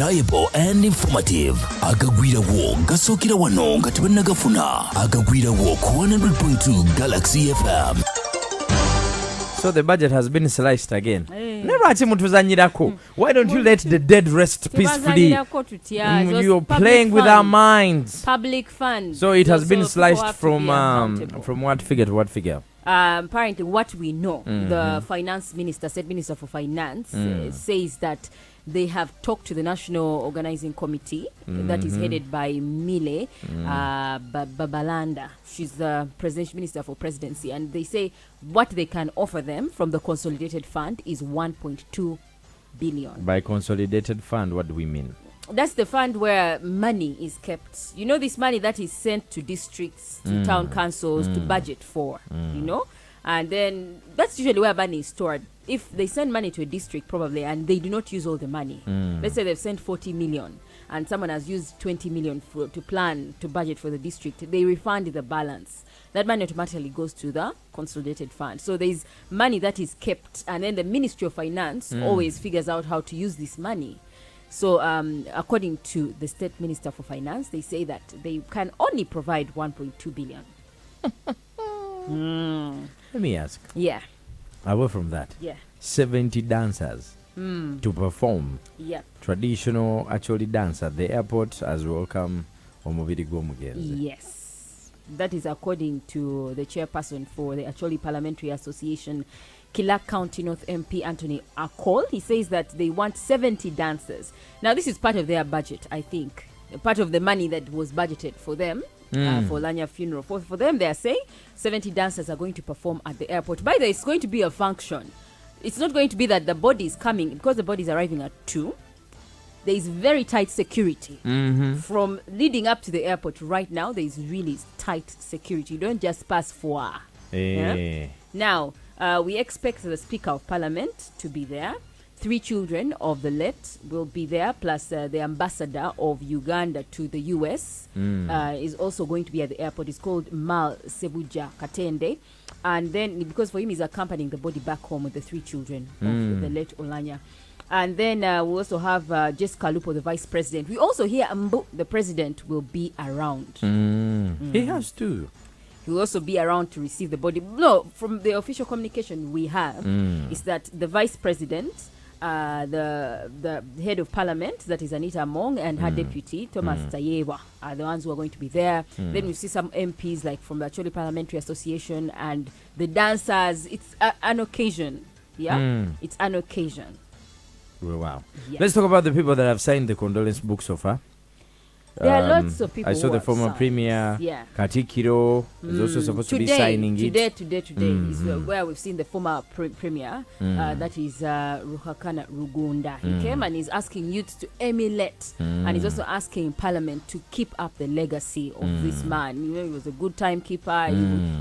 reliable and informative. Agagwira wo gasokira wano ngatibana gafuna. Agagwira wo 100.2 Galaxy FM. So the budget has been sliced again. Why don't you let the dead rest peacefully? You're playing with our minds. Public funds. So it has been sliced from what figure to what figure? Apparently, what we know, the finance minister, said Minister for Finance, says that they have talked to the National Organizing Committee that is headed by Mile Babalanda. She's the Presidential Minister for Presidency, and they say what they can offer them from the Consolidated Fund is 1.2 billion. By Consolidated Fund, what do we mean? That's the fund where money is kept. You know, this money that is sent to districts, to town councils, to budget for, you know? And then that's usually where money is stored. If they send money to a district, probably, and they do not use all the money, let's say they've sent 40 million and someone has used 20 million to plan, to budget for the district, they refund the balance. That money automatically goes to the Consolidated Fund. So there's money that is kept, and then the Ministry of Finance always figures out how to use this money. So according to the State Minister for Finance, they say that they can only provide 1.2 billion. Let me ask. Yeah. Away from that. Yeah. 70 dancers to perform traditional Acholi dance at the airport as welcome Omubiri Gomugenzi. Yes. That is according to the chairperson for the Acholi Parliamentary Association, Kila County North MP Anthony Acholi. He says that they want 70 dancers. Now, this is part of their budget, I think. Part of the money that was budgeted for them, for Oulanyah funeral. For them, they are saying 70 dancers are going to perform at the airport. By the way, it's going to be a function. It's not going to be that the body is coming, because the body is arriving at 2. There is very tight security. From leading up to the airport right now, there is really tight security. You don't just pass for. Yeah? Now, we expect the Speaker of Parliament to be there. 3 children of the late will be there, plus the ambassador of Uganda to the US is also going to be at the airport. It's called Mal Sebuja Katende. And then, because for him, he's accompanying the body back home with the 3 children of the late Oulanyah. And then we also have Jessica Lupo, the vice president. We also hear Mbu, the president, will be around. He has to. He will also be around to receive the body. No, from the official communication we have, is that the vice president, the head of parliament, that is Anita Among, and her deputy, Thomas Tayewa, are the ones who are going to be there. Then we see some MPs, like from the Acholi Parliamentary Association, and the dancers. It's an occasion. Yeah? It's an occasion. Wow. Yeah. Let's talk about the people that have signed the condolence book so far. There are lots of people. I saw the former premier, Katikiro, is also supposed to be signing it. Today is where we've seen the former premier, that is Ruhakana Rugunda. He came and he's asking youth to emulate, and he's also asking Parliament to keep up the legacy of this man. You know, he was a good timekeeper.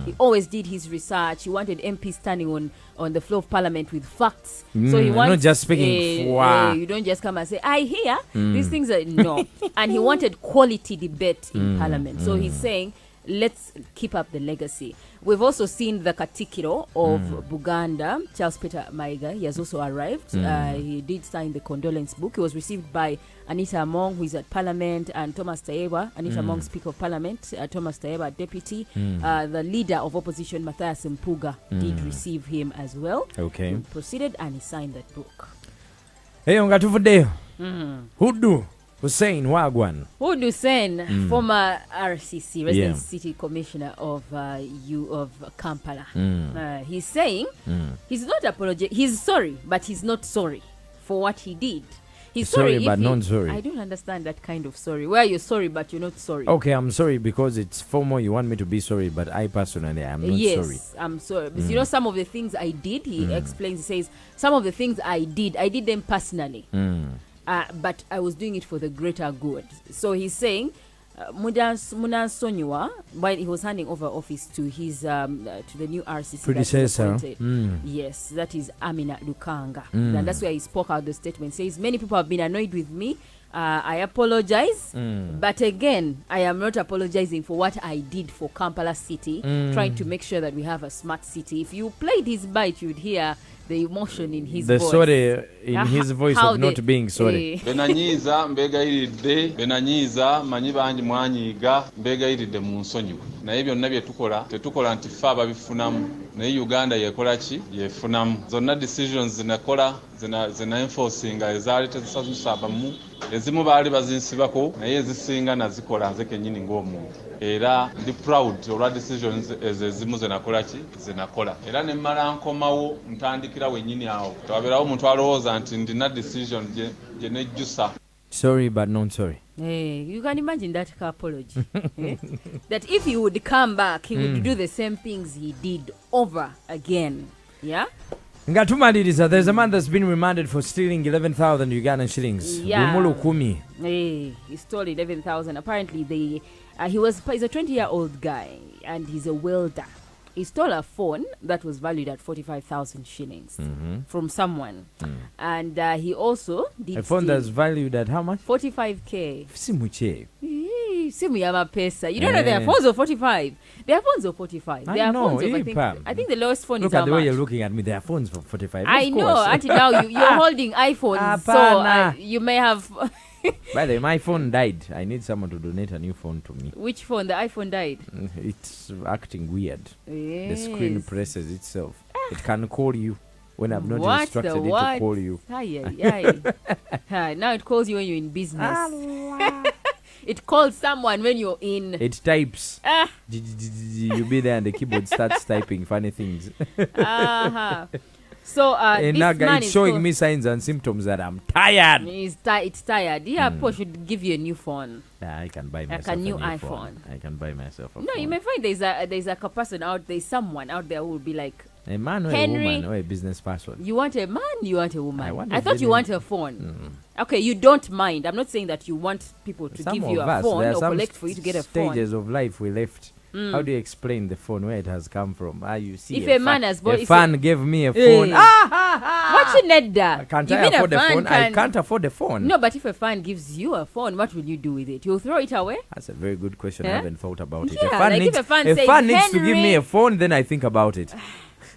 He always did his research. He wanted MPs standing on the floor of Parliament with facts. So he wants, not just speaking. You don't just come and say, I hear these things are no. And he wanted quality debate in Parliament. So he's saying, let's keep up the legacy. We've also seen the Katikiro of Buganda, Charles Peter Maiga. He has also arrived. He did sign the condolence book. He was received by Anita Among, who is at Parliament, and Thomas Tayewa. Anita Among, Speaker of Parliament, Thomas Tayewa, Deputy. The leader of opposition, Matthias Mpuga, did receive him as well. Okay. He proceeded and he signed that book. Hey, Ongatufude. Hudu Hussein Wagwan. Hudu Hussein, former RCC, Resident City Commissioner of Kampala. He's saying he's not apologizing. He's sorry, but he's not sorry for what he did. He's sorry but not sorry. I don't understand that kind of sorry. Where you're sorry, but you're not sorry. Okay, I'm sorry because it's formal. You want me to be sorry, but I personally am not sorry. Yes, I'm sorry. Because you know, some of the things I did, he explains, he says, some of the things I did them personally. But I was doing it for the greater good. So he's saying, Munansonywa, while he was handing over office to his to the new RCC predecessor, yes, that is Amina Lukanga, and that's where he spoke out the statement. Says many people have been annoyed with me. I apologize, but again, I am not apologizing for what I did for Kampala City, trying to make sure that we have a smart city. If you played his bite, you'd hear the emotion in his the voice. sorry in his voice of not being sorry. Benanyiza mbegayiridde benanyiza manyi bangi mwanyiiga mbegayiridde mu nsonyiwe naye byonna bye tukola tetukola nti ffe ababifunamu naye Uganda yekola ki yefunamu zonna decisions zinakola zina enforcinga ezaali tezisaabamu ezimu baali bazinsibako naye ezisinga nazikola nze kennyini ng'omuntu era ndi proud olwa decisions ezimu zinakola ki zinakola era ne mmala nkomawo ntandikira wennyini awo tewabeerawo omuntu alowooza nti ndina decision gye nejjusa. Sorry but not sorry. Hey, you can imagine that apology. That if he would come back, he would do the same things he did over again. Yeah? Ngatumaliriza, there's a man that's been remanded for stealing 11,000 Ugandan shillings. Yeah. Bumulu kumi. Hey, he stole 11,000. Apparently, he's a 20-year-old guy, and he's a welder. He stole a phone that was valued at 45,000 shillings from someone. And he also did a phone that's valued at how much? 45K. Simuche. Simu ya mapesa. You don't know there are phones of 45. There are phones of 45. There are phones of, I think the lowest phone Look is how at the much? way you're looking at me. There are phones for 45. I know. Until now, you're holding iPhones. So you may have... By the way, my phone died. I need someone to donate a new phone to me. Which phone? The iPhone died? It's acting weird. Yes. The screen presses itself. It can call you when I've not instructed it to call you. Now it calls you when you're in business. It calls someone when you're in. It types. You be there and the keyboard starts typing funny things. So this man it's showing me signs and symptoms that I'm tired. It's tired. Yeah, Apple should give you a new phone. I can buy myself a new iPhone. iPhone. I can buy myself a phone. No, you may find there's a person out there, someone out there who will be like, a man or Henry, a woman or a business person. You want a man, you want a woman. I thought you want a phone. Okay, you don't mind. I'm not saying that you want people to give you a phone or collect for you to get a phone. Stages of life we left. How do you explain the phone, where it has come from? You see, if a man has bought a fan gave me a phone. What you need that? Can't I afford the phone? I can't afford the phone. No, but if a fan gives you a phone, what will you do with it? You'll throw it away? That's a very good question. I haven't thought about it. Yeah, if a fan needs to give me a phone, then I think about it.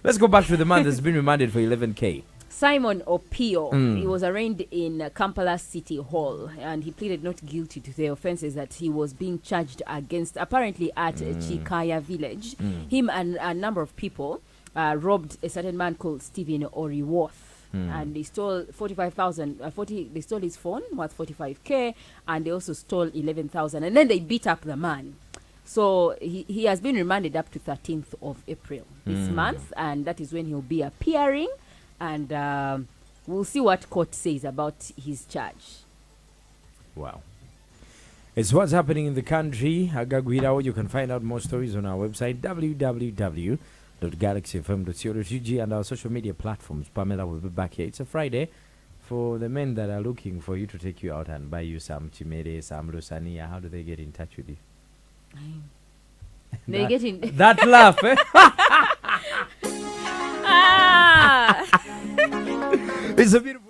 Let's go back to the man that's been remanded for 11K. Simon Opio, he was arraigned in Kampala City Hall, and he pleaded not guilty to the offences that he was being charged against, apparently at Chikaya village. Him and a number of people robbed a certain man called Stephen Oriworth, and they stole 45,000. They stole his phone worth 45K, and they also stole 11,000, and then they beat up the man. So he has been remanded up to 13th of April this month, and that is when he'll be appearing. And we'll see what court says about his charge. Wow. It's what's happening in the country. Agagwirao. You can find out more stories on our website, www.galaxyfm.co.ug, and our social media platforms. Pamela will be back here. It's a Friday for the men that are looking for you to take you out and buy you some chimere, some lusania. How do they get in touch with you? They get in... That laugh, eh? It's a beautiful...